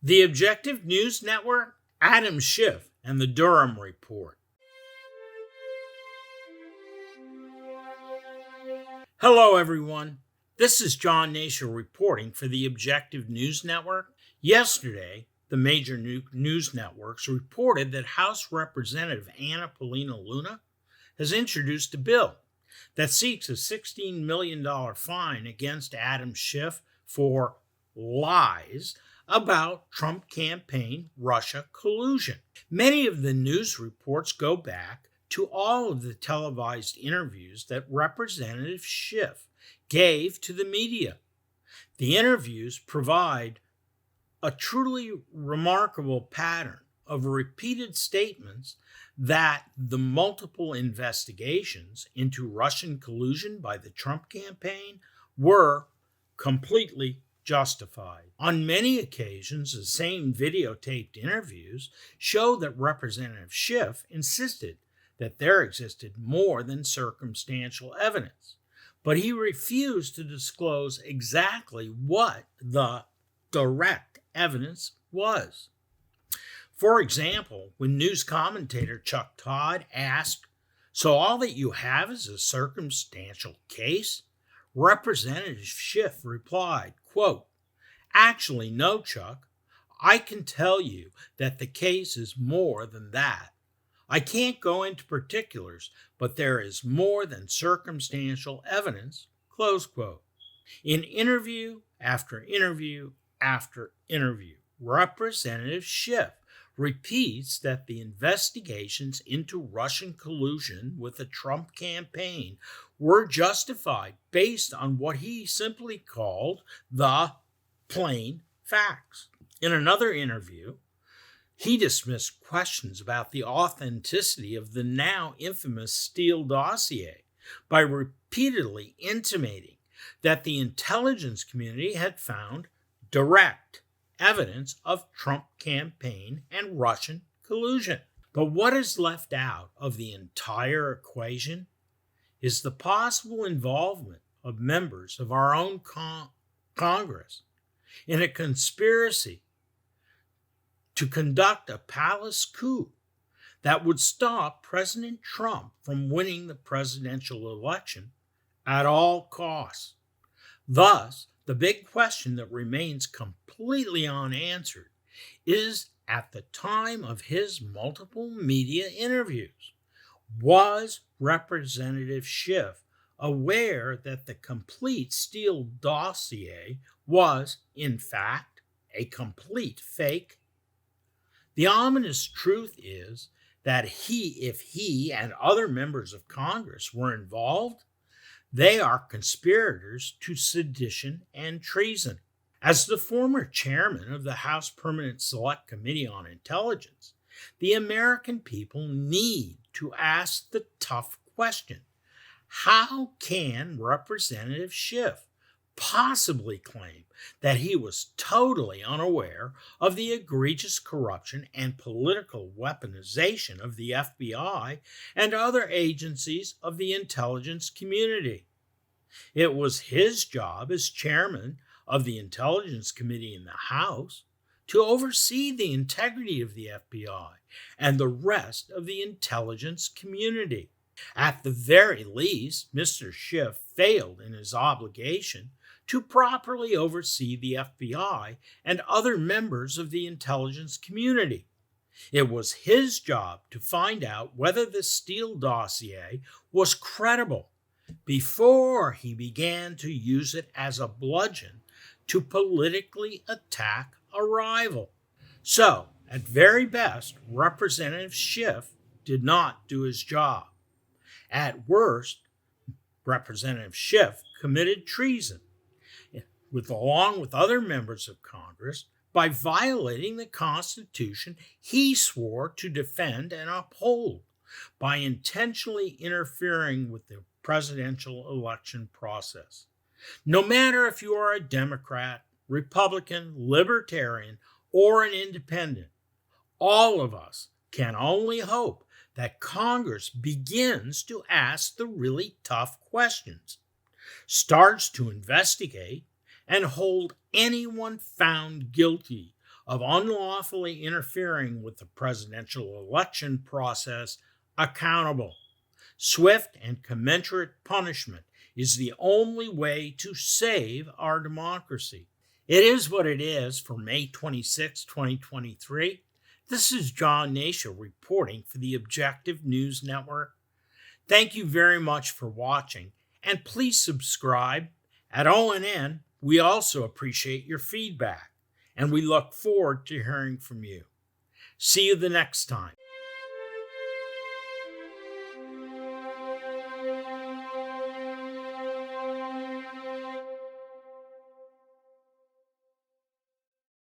The Objective News Network, Adam Schiff, and the Durham Report. Hello, everyone. This is John Hnatio reporting for the Objective News Network. Yesterday, the major news networks reported that House Representative Anna Paulina Luna has introduced a bill that seeks a $16 million fine against Adam Schiff for lies about Trump campaign Russia collusion. Many of the news reports go back to all of the televised interviews that Representative Schiff gave to the media. The interviews provide a truly remarkable pattern of repeated statements that the multiple investigations into Russian collusion by the Trump campaign were completely justified. On many occasions, the same videotaped interviews show that Representative Schiff insisted that there existed more than circumstantial evidence, but he refused to disclose exactly what the direct evidence was. For example, when news commentator Chuck Todd asked, "So all that you have is a circumstantial case?" Representative Schiff replied, quote, "Actually, no, Chuck. I can tell you that the case is more than that. I can't go into particulars, but there is more than circumstantial evidence," close quote. In interview after interview after interview, Representative Schiff repeats that the investigations into Russian collusion with the Trump campaign were justified based on what he simply called the plain facts. In another interview, he dismissed questions about the authenticity of the now infamous Steele dossier by repeatedly intimating that the intelligence community had found direct evidence of Trump campaign and Russian collusion. But what is left out of the entire equation is the possible involvement of members of our own Congress in a conspiracy to conduct a palace coup that would stop President Trump from winning the presidential election at all costs. Thus, the big question that remains completely unanswered is, at the time of his multiple media interviews, was Representative Schiff aware that the complete Steele dossier was, in fact, a complete fake? The ominous truth is that if he and other members of Congress were involved, they are conspirators to sedition and treason. As the former chairman of the House Permanent Select Committee on Intelligence, the American people need to ask the tough question: how can Representative Schiff possibly claim that he was totally unaware of the egregious corruption and political weaponization of the FBI and other agencies of the intelligence community? It was his job as chairman of the Intelligence Committee in the House to oversee the integrity of the FBI and the rest of the intelligence community. At the very least, Mr. Schiff failed in his obligation to properly oversee the FBI and other members of the intelligence community. It was his job to find out whether the Steele dossier was credible before he began to use it as a bludgeon to politically attack a rival. So, at very best, Representative Schiff did not do his job. At worst, Representative Schiff committed treason, along with other members of Congress, by violating the Constitution he swore to defend and uphold, by intentionally interfering with the presidential election process. No matter if you are a Democrat, Republican, Libertarian, or an independent, all of us can only hope that Congress begins to ask the really tough questions, starts to investigate, and hold anyone found guilty of unlawfully interfering with the presidential election process accountable. Swift and commensurate punishment is the only way to save our democracy. It is what it is for May 26, 2023. This is John Hnatio reporting for the Objective News Network. Thank you very much for watching, and please subscribe. At ONN, we also appreciate your feedback, and we look forward to hearing from you. See you the next time.